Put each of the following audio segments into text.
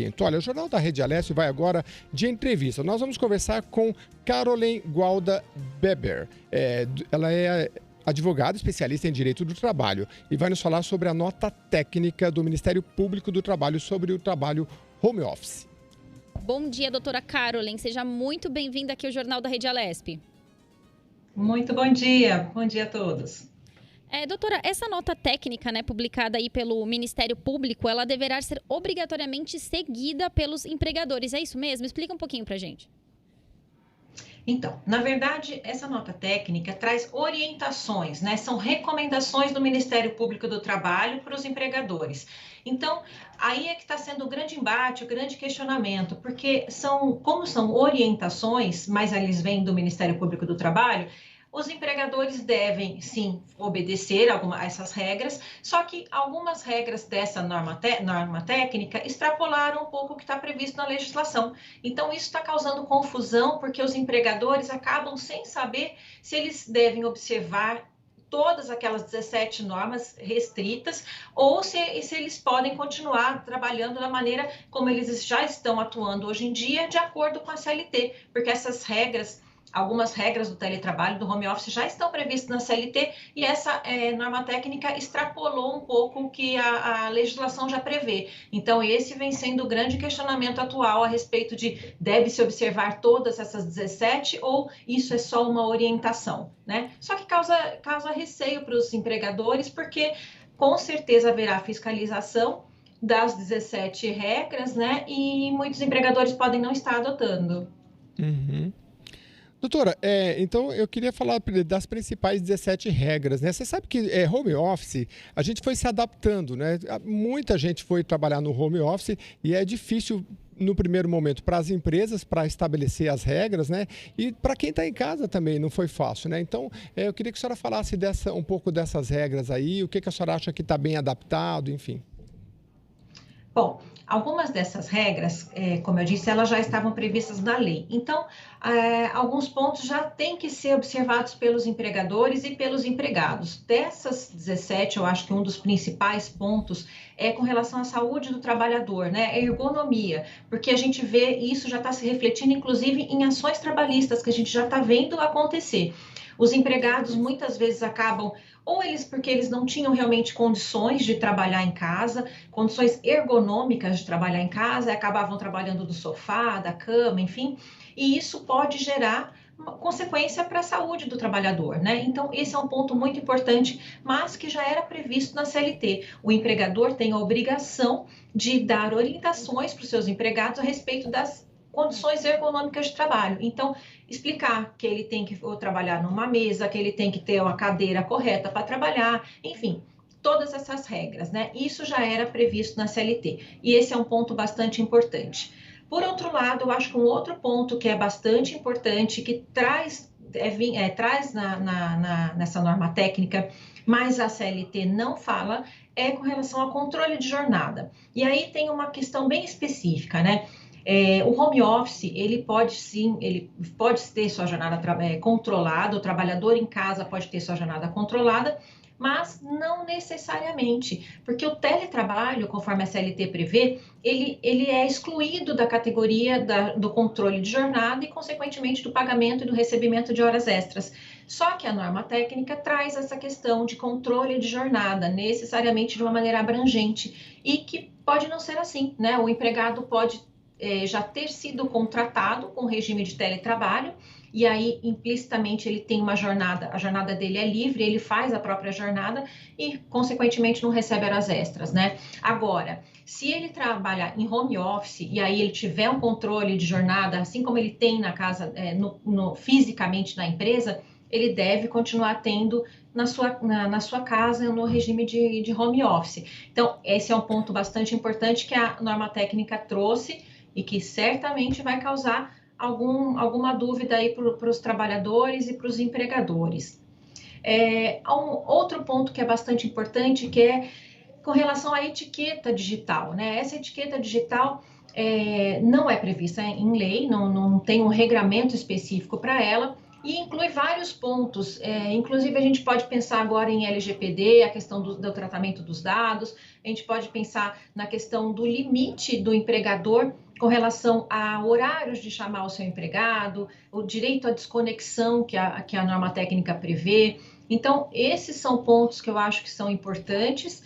atento. Olha, o Jornal da Rede Alessio vai agora de entrevista. Nós vamos conversar com Caroline Gualda Beber. Ela é advogada especialista em direito do trabalho e vai nos falar sobre a nota técnica do Ministério Público do Trabalho sobre o trabalho home office. Bom dia, doutora Caroline. Seja muito bem-vinda aqui ao Jornal da Rede Alesp. Muito bom dia. Bom dia a todos. Doutora, essa nota técnica, publicada aí pelo Ministério Público, ela deverá ser obrigatoriamente seguida pelos empregadores. É isso mesmo? Explica um pouquinho pra gente. Então, na verdade, essa nota técnica traz orientações, São recomendações do Ministério Público do Trabalho para os empregadores. Então, aí é que está sendo o grande embate, o grande questionamento, porque como são orientações, mas eles vêm do Ministério Público do Trabalho, os empregadores devem, sim, obedecer a essas regras, só que algumas regras dessa norma técnica extrapolaram um pouco o que está previsto na legislação. Então, isso está causando confusão, porque os empregadores acabam sem saber se eles devem observar todas aquelas 17 normas restritas, ou se eles podem continuar trabalhando da maneira como eles já estão atuando hoje em dia, de acordo com a CLT, porque essas regras, algumas regras do teletrabalho, do home office, já estão previstas na CLT e essa norma técnica extrapolou um pouco o que a legislação já prevê. Então, esse vem sendo o grande questionamento atual a respeito de deve-se observar todas essas 17 ou isso é só uma orientação, Só que causa receio para os empregadores, porque com certeza haverá fiscalização das 17 regras, E muitos empregadores podem não estar adotando. Uhum. Doutora, então eu queria falar das principais 17 regras, Você sabe que home office, a gente foi se adaptando, Muita gente foi trabalhar no home office e é difícil no primeiro momento para as empresas, para estabelecer as regras, E para quem está em casa também não foi fácil, Então, eu queria que a senhora falasse um pouco dessas regras aí, o que a senhora acha que está bem adaptado, enfim. Bom, algumas dessas regras, como eu disse, elas já estavam previstas na lei. Então, alguns pontos já têm que ser observados pelos empregadores e pelos empregados. Dessas 17, eu acho que um dos principais pontos é com relação à saúde do trabalhador, A ergonomia, porque a gente vê isso já está se refletindo, inclusive, em ações trabalhistas que a gente já está vendo acontecer. Os empregados muitas vezes acabam, porque eles não tinham realmente condições de trabalhar em casa, condições ergonômicas de trabalhar em casa, e acabavam trabalhando do sofá, da cama, enfim, e isso pode gerar uma consequência para a saúde do trabalhador, Então, esse é um ponto muito importante, mas que já era previsto na CLT. O empregador tem a obrigação de dar orientações para os seus empregados a respeito das condições ergonômicas de trabalho. Então, explicar que ele tem que trabalhar numa mesa, que ele tem que ter uma cadeira correta para trabalhar, enfim, todas essas regras, Isso já era previsto na CLT e esse é um ponto bastante importante. Por outro lado, eu acho que um outro ponto que é bastante importante, que traz nessa norma técnica, mas a CLT não fala, é com relação ao controle de jornada. E aí tem uma questão bem específica, O home office, ele pode ter sua jornada controlada, o trabalhador em casa pode ter sua jornada controlada, mas não necessariamente, porque o teletrabalho, conforme a CLT prevê, ele é excluído da categoria do controle de jornada e, consequentemente, do pagamento e do recebimento de horas extras. Só que a norma técnica traz essa questão de controle de jornada, necessariamente de uma maneira abrangente, e que pode não ser assim, O empregado pode já ter sido contratado com regime de teletrabalho, e aí implicitamente ele tem uma jornada, a jornada dele é livre, ele faz a própria jornada e, consequentemente, não recebe horas extras, Agora, se ele trabalhar em home office e aí ele tiver um controle de jornada, assim como ele tem na casa, fisicamente na empresa, ele deve continuar tendo na sua casa, no regime de home office. Então, esse é um ponto bastante importante que a norma técnica trouxe e que certamente vai causar alguma dúvida aí para os trabalhadores e para os empregadores. Há um outro ponto que é bastante importante, que é com relação à etiqueta digital, Essa etiqueta digital não é prevista em lei, não tem um regramento específico para ela, e inclui vários pontos. Inclusive, a gente pode pensar agora em LGPD, a questão do tratamento dos dados, a gente pode pensar na questão do limite do empregador com relação a horários de chamar o seu empregado, o direito à desconexão que a norma técnica prevê. Então, esses são pontos que eu acho que são importantes,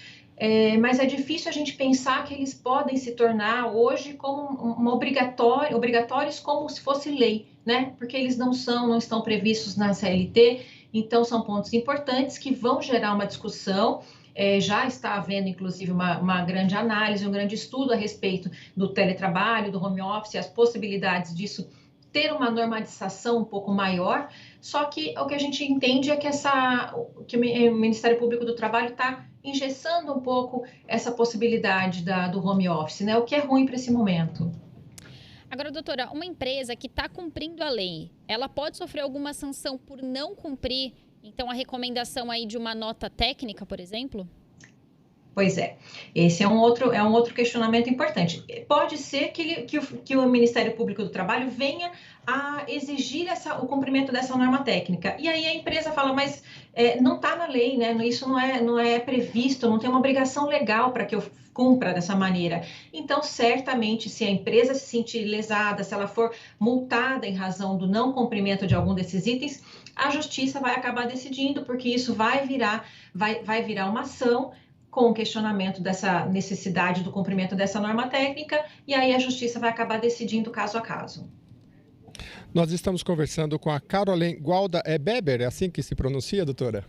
mas é difícil a gente pensar que eles podem se tornar hoje como obrigatórios como se fosse lei, né? Porque eles não estão previstos na CLT, então são pontos importantes que vão gerar uma discussão. Já está havendo, inclusive, uma grande análise, um grande estudo a respeito do teletrabalho, do home office, as possibilidades disso ter uma normalização um pouco maior, só que o que a gente entende é que o Ministério Público do Trabalho está engessando um pouco essa possibilidade do home office, né? O que é ruim para esse momento. Agora, doutora, uma empresa que está cumprindo a lei, ela pode sofrer alguma sanção por não cumprir? Então, a recomendação aí de uma nota técnica, por exemplo? Pois é, esse é um outro questionamento importante. Pode ser que o Ministério Público do Trabalho venha a exigir o cumprimento dessa norma técnica. E aí a empresa fala, mas não está na lei, né? Isso não é previsto, não tem uma obrigação legal para que eu cumpra dessa maneira. Então, certamente, se a empresa se sentir lesada, se ela for multada em razão do não cumprimento de algum desses itens, a justiça vai acabar decidindo, porque isso vai virar uma ação com o questionamento dessa necessidade do cumprimento dessa norma técnica, e aí a justiça vai acabar decidindo caso a caso. Nós estamos conversando com a Caroline Gualda Beber, é assim que se pronuncia, doutora?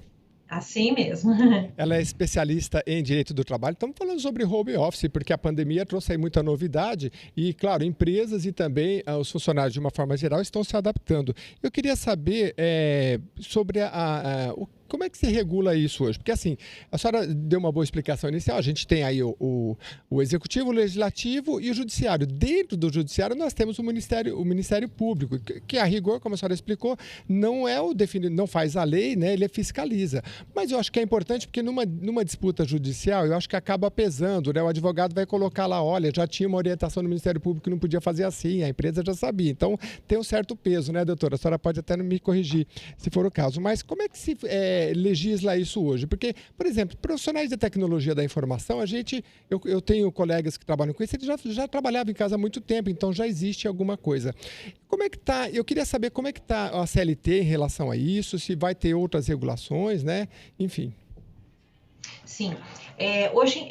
Assim mesmo. Ela é especialista em direito do trabalho. Estamos falando sobre home office, porque a pandemia trouxe aí muita novidade e, claro, empresas e também os funcionários, de uma forma geral, estão se adaptando. Eu queria saber sobre como é que se regula isso hoje? Porque, assim, a senhora deu uma boa explicação inicial. A gente tem aí o Executivo, o Legislativo e o Judiciário. Dentro do Judiciário, nós temos o Ministério Público, que, a rigor, como a senhora explicou, não é não faz a lei, né? Ele fiscaliza. Mas eu acho que é importante porque numa disputa judicial, eu acho que acaba pesando, né? O advogado vai colocar lá, olha, já tinha uma orientação do Ministério Público que não podia fazer assim, a empresa já sabia. Então, tem um certo peso, né, doutora? A senhora pode até me corrigir, se for o caso. Mas como é que se legisla isso hoje? Porque, por exemplo, profissionais de tecnologia da informação, eu tenho colegas que trabalham com isso, eles já trabalhavam em casa há muito tempo, então já existe alguma coisa. Como é que está? Eu queria saber como é que está a CLT em relação a isso, se vai ter outras regulações, né? Enfim. Sim. Hoje,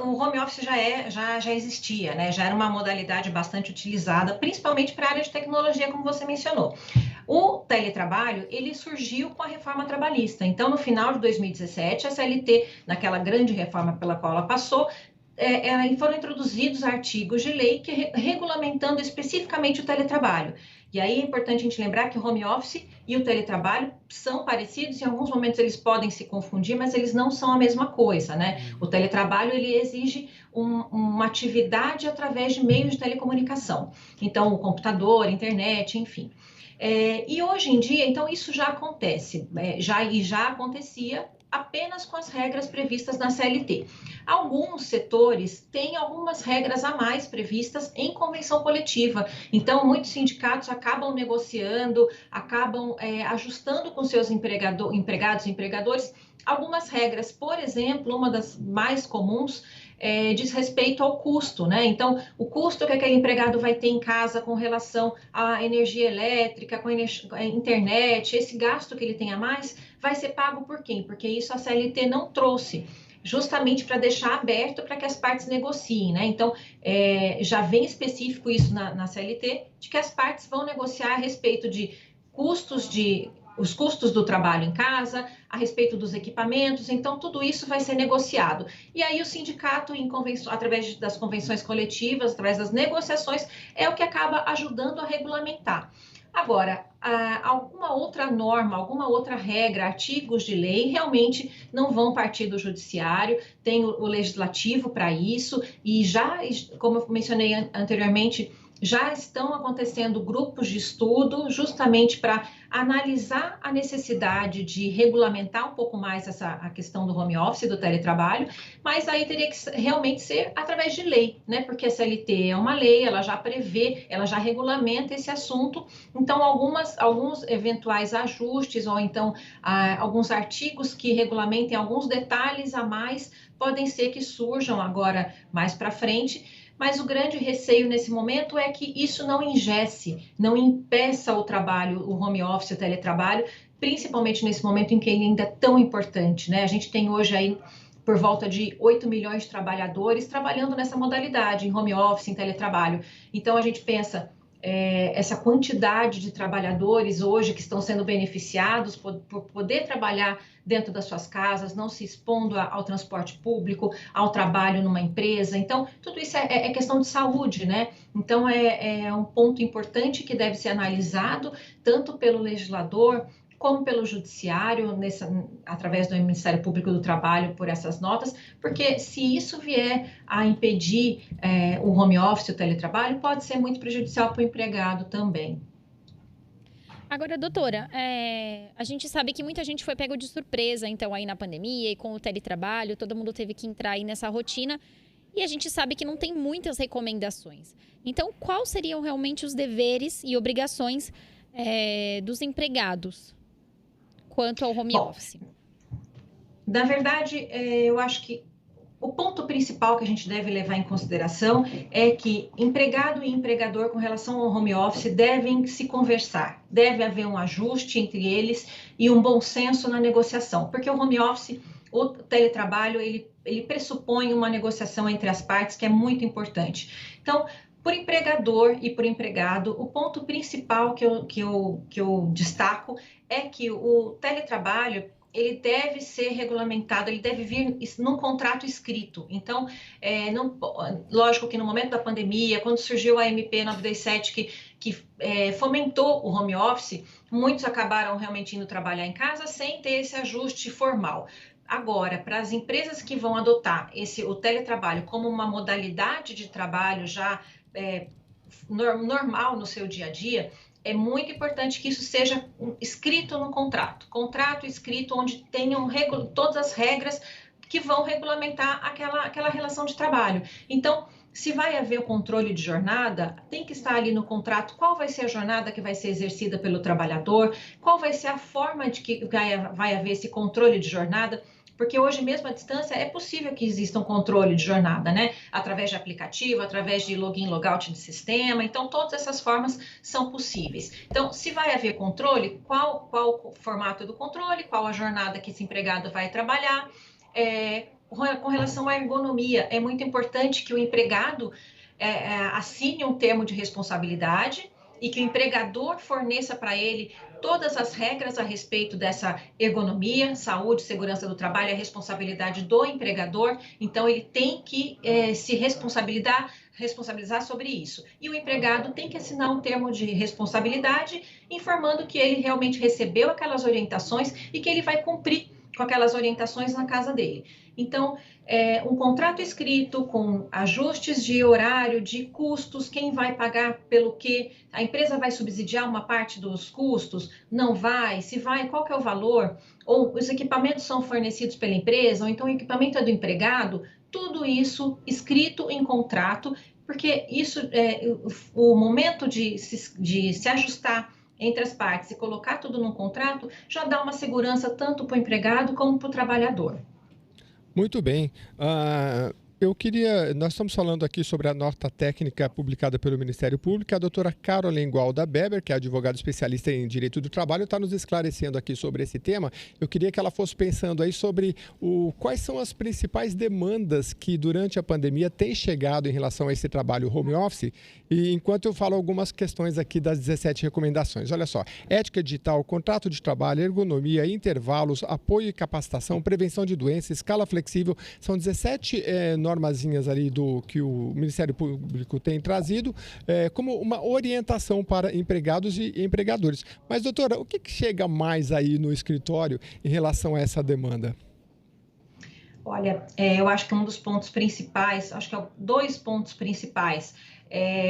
o home office já existia, né? Já era uma modalidade bastante utilizada, principalmente para a área de tecnologia, como você mencionou. O teletrabalho, ele surgiu com a reforma trabalhista. Então, no final de 2017, a CLT, naquela grande reforma pela qual ela passou, foram introduzidos artigos de lei regulamentando especificamente o teletrabalho. E aí é importante a gente lembrar que o home office e o teletrabalho são parecidos, em alguns momentos eles podem se confundir, mas eles não são a mesma coisa, né? O teletrabalho, ele exige uma atividade através de meios de telecomunicação. Então, o computador, internet, enfim. E hoje em dia, então, isso já acontece, já acontecia apenas com as regras previstas na CLT. Alguns setores têm algumas regras a mais previstas em convenção coletiva. Então, muitos sindicatos acabam negociando, acabam ajustando com seus empregados e empregadores algumas regras. Por exemplo, uma das mais comuns diz respeito ao custo, né? Então, o custo que aquele empregado vai ter em casa com relação à energia elétrica, com a internet, esse gasto que ele tem a mais, vai ser pago por quem? Porque isso a CLT não trouxe, justamente para deixar aberto para que as partes negociem, né? Então, já vem específico isso na CLT, de que as partes vão negociar a respeito de os custos do trabalho em casa, a respeito dos equipamentos, então tudo isso vai ser negociado. E aí o sindicato, através das convenções coletivas, através das negociações, é o que acaba ajudando a regulamentar. Agora, alguma outra norma, alguma outra regra, artigos de lei, realmente não vão partir do judiciário, tem o legislativo para isso, e já, como eu mencionei anteriormente, já estão acontecendo grupos de estudo justamente para analisar a necessidade de regulamentar um pouco mais a questão do home office, do teletrabalho, mas aí teria que realmente ser através de lei, né? Porque a CLT é uma lei, ela já prevê, ela já regulamenta esse assunto, então alguns eventuais ajustes ou então alguns artigos que regulamentem alguns detalhes a mais podem ser que surjam agora mais para frente. Mas o grande receio nesse momento é que isso não engesse, não impeça o trabalho, o home office, o teletrabalho, principalmente nesse momento em que ele ainda é tão importante, né? A gente tem hoje aí por volta de 8 milhões de trabalhadores trabalhando nessa modalidade, em home office, em teletrabalho. Então a gente pensa, essa quantidade de trabalhadores hoje que estão sendo beneficiados por poder trabalhar dentro das suas casas, não se expondo ao transporte público, ao trabalho numa empresa. Então, tudo isso é questão de saúde, né? Então, é um ponto importante que deve ser analisado tanto pelo legislador como pelo judiciário, através do Ministério Público do Trabalho, por essas notas, porque se isso vier a impedir o home office, o teletrabalho, pode ser muito prejudicial para o empregado também. Agora, doutora, a gente sabe que muita gente foi pego de surpresa, então, aí na pandemia e com o teletrabalho, todo mundo teve que entrar aí nessa rotina, e a gente sabe que não tem muitas recomendações. Então, quais seriam realmente os deveres e obrigações dos empregados quanto ao home office? Na verdade, eu acho que o ponto principal que a gente deve levar em consideração é que empregado e empregador com relação ao home office devem se conversar, deve haver um ajuste entre eles e um bom senso na negociação, porque o home office, o teletrabalho, ele pressupõe uma negociação entre as partes que é muito importante. Então, por empregador e por empregado, o ponto principal que eu destaco é que o teletrabalho ele deve ser regulamentado, ele deve vir num contrato escrito. Então, lógico que no momento da pandemia, quando surgiu a MP 927 que fomentou o home office, muitos acabaram realmente indo trabalhar em casa sem ter esse ajuste formal. Agora, para as empresas que vão adotar o teletrabalho como uma modalidade de trabalho já normal no seu dia a dia, é muito importante que isso seja escrito no contrato escrito onde tenham todas as regras que vão regulamentar aquela relação de trabalho. Então, se vai haver o controle de jornada, tem que estar ali no contrato qual vai ser a jornada que vai ser exercida pelo trabalhador, qual vai ser a forma de que vai haver esse controle de jornada, porque hoje mesmo à distância é possível que exista um controle de jornada, né? Através de aplicativo, através de login, logout de sistema, então todas essas formas são possíveis. Então, se vai haver controle, qual o formato do controle, qual a jornada que esse empregado vai trabalhar, com relação à ergonomia, é muito importante que o empregado assine um termo de responsabilidade e que o empregador forneça para ele todas as regras a respeito dessa ergonomia, saúde, segurança do trabalho, a responsabilidade do empregador. Então, ele tem que se responsabilizar sobre isso. E o empregado tem que assinar um termo de responsabilidade informando que ele realmente recebeu aquelas orientações e que ele vai cumprir com aquelas orientações na casa dele. Então, um contrato escrito com ajustes de horário, de custos, quem vai pagar pelo quê? A empresa vai subsidiar uma parte dos custos? Não vai? Se vai, qual que é o valor? Ou os equipamentos são fornecidos pela empresa, ou então o equipamento é do empregado? Tudo isso escrito em contrato, porque isso o momento de se ajustar entre as partes e colocar tudo num contrato já dá uma segurança tanto para o empregado como para o trabalhador. Muito bem. Nós estamos falando aqui sobre a nota técnica publicada pelo Ministério Público. A doutora Caroline Gualda Beber, que é advogada especialista em direito do trabalho, está nos esclarecendo aqui sobre esse tema. Eu queria que ela fosse pensando aí sobre quais são as principais demandas que durante a pandemia têm chegado em relação a esse trabalho home office. E enquanto eu falo algumas questões aqui das 17 recomendações. Olha só, ética digital, contrato de trabalho, ergonomia, intervalos, apoio e capacitação, prevenção de doenças, escala flexível, são 17 normazinhas ali que o Ministério Público tem trazido como uma orientação para empregados e empregadores. Mas, doutora, o que chega mais aí no escritório em relação a essa demanda? Olha, eu acho que um dos pontos principais, acho que dois pontos principais,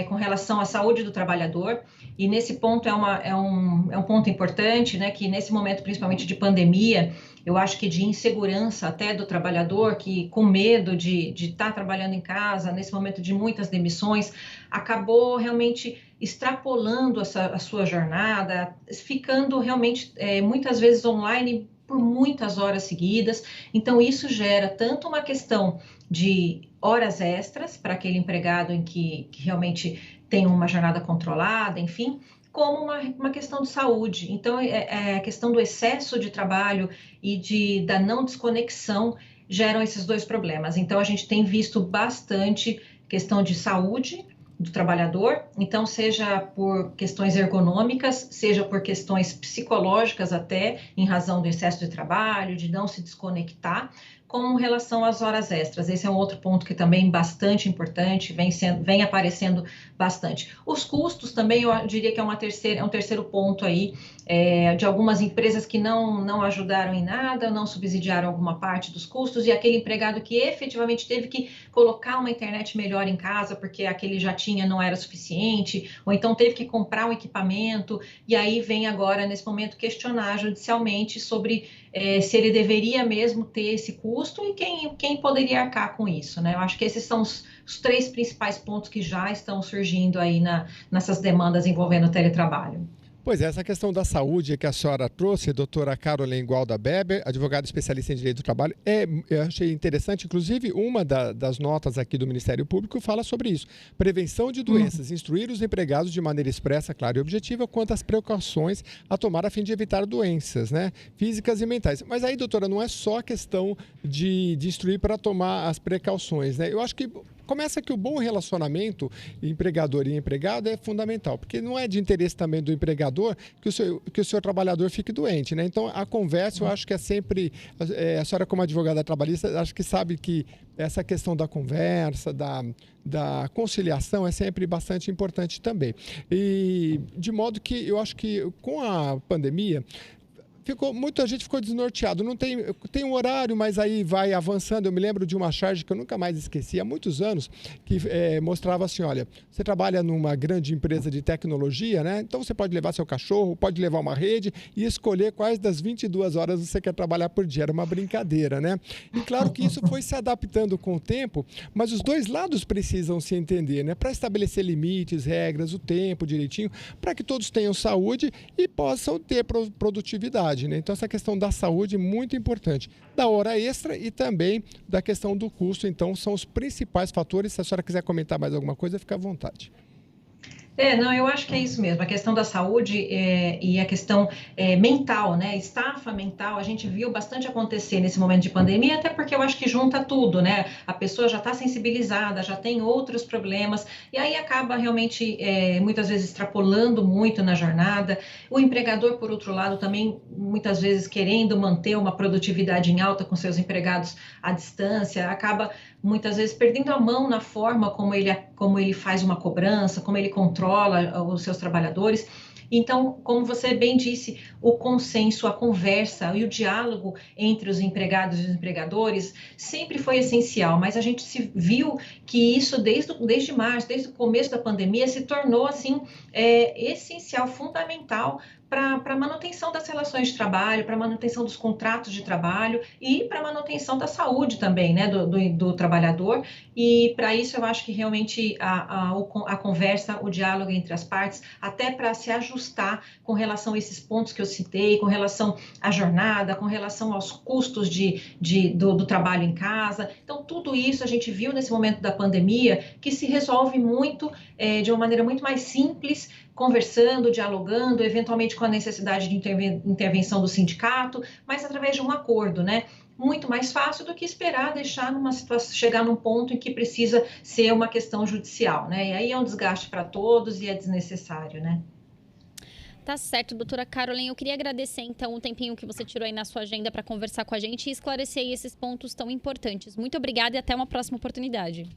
com relação à saúde do trabalhador, e nesse ponto é um ponto importante, né, que nesse momento, principalmente de pandemia, eu acho que de insegurança até do trabalhador, que com medo de estar trabalhando em casa, nesse momento de muitas demissões, acabou realmente extrapolando a sua jornada, ficando realmente muitas vezes online por muitas horas seguidas. Então, isso gera tanto uma questão de horas extras para aquele empregado em que realmente tem uma jornada controlada, enfim, como uma questão de saúde. Então, a questão do excesso de trabalho e da não desconexão geram esses dois problemas. Então, a gente tem visto bastante questão de saúde do trabalhador, então seja por questões ergonômicas, seja por questões psicológicas até, em razão do excesso de trabalho, de não se desconectar, com relação às horas extras. Esse é um outro ponto que também é bastante importante, vem aparecendo bastante. Os custos também, eu diria que é um terceiro ponto aí, de algumas empresas que não ajudaram em nada, não subsidiaram alguma parte dos custos, e aquele empregado que efetivamente teve que colocar uma internet melhor em casa, porque aquele já tinha, não era suficiente, ou então teve que comprar um equipamento, e aí vem agora, nesse momento, questionar judicialmente sobre se ele deveria mesmo ter esse custo e quem poderia arcar com isso, né? Eu acho que esses são os três principais pontos que já estão surgindo aí nessas demandas envolvendo o teletrabalho. Pois é, essa questão da saúde que a senhora trouxe, doutora Caroline Gualda Beber, advogada especialista em direito do trabalho, eu achei interessante, inclusive uma das notas aqui do Ministério Público fala sobre isso. Prevenção de doenças, instruir os empregados de maneira expressa, clara e objetiva quanto às precauções a tomar a fim de evitar doenças, né, físicas e mentais. Mas aí, doutora, não é só a questão de instruir para tomar as precauções, né? Eu acho que começa que o bom relacionamento empregador e empregado é fundamental, porque não é de interesse também do empregador que o seu trabalhador fique doente, né? Então, a conversa, eu acho que é sempre... a senhora, como advogada trabalhista, acho que sabe que essa questão da conversa, da conciliação é sempre bastante importante também. E de modo que eu acho que com a pandemia... muita gente ficou desnorteado. Não tem um horário, mas aí vai avançando. Eu me lembro de uma charge que eu nunca mais esqueci, há muitos anos, que mostrava assim, olha, você trabalha numa grande empresa de tecnologia, né? Então você pode levar seu cachorro, pode levar uma rede e escolher quais das 22 horas você quer trabalhar por dia. Era uma brincadeira, né? E claro que isso foi se adaptando com o tempo, mas os dois lados precisam se entender, né? Para estabelecer limites, regras, o tempo direitinho, para que todos tenham saúde e possam ter produtividade. Né? Então, essa questão da saúde é muito importante, da hora extra e também da questão do custo. Então, são os principais fatores. Se a senhora quiser comentar mais alguma coisa, fica à vontade. Não, eu acho que é isso mesmo, a questão da saúde e a questão mental, né, estafa mental, a gente viu bastante acontecer nesse momento de pandemia, até porque eu acho que junta tudo, né, a pessoa já está sensibilizada, já tem outros problemas, e aí acaba realmente, muitas vezes, extrapolando muito na jornada, o empregador, por outro lado, também, muitas vezes, querendo manter uma produtividade em alta com seus empregados à distância, acaba, muitas vezes, perdendo a mão na forma como ele faz uma cobrança, como ele controla os seus trabalhadores. Então, como você bem disse, o consenso, a conversa e o diálogo entre os empregados e os empregadores sempre foi essencial, mas a gente viu que isso desde março, desde o começo da pandemia, se tornou assim essencial, fundamental para a manutenção das relações de trabalho, para a manutenção dos contratos de trabalho e para a manutenção da saúde também, né, do trabalhador. E para isso eu acho que realmente a conversa, o diálogo entre as partes, até para se ajustar com relação a esses pontos que eu citei, com relação à jornada, com relação aos custos do trabalho em casa. Então, tudo isso a gente viu nesse momento da pandemia que se resolve muito, de uma maneira muito mais simples, conversando, dialogando, eventualmente com a necessidade de intervenção do sindicato, mas através de um acordo, né? Muito mais fácil do que esperar deixar numa situação, chegar num ponto em que precisa ser uma questão judicial, né? E aí é um desgaste para todos e é desnecessário, né? Tá certo, doutora Caroline, eu queria agradecer então o tempinho que você tirou aí na sua agenda para conversar com a gente e esclarecer aí esses pontos tão importantes. Muito obrigada e até uma próxima oportunidade.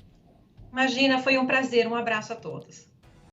Imagina, foi um prazer, um abraço a todos.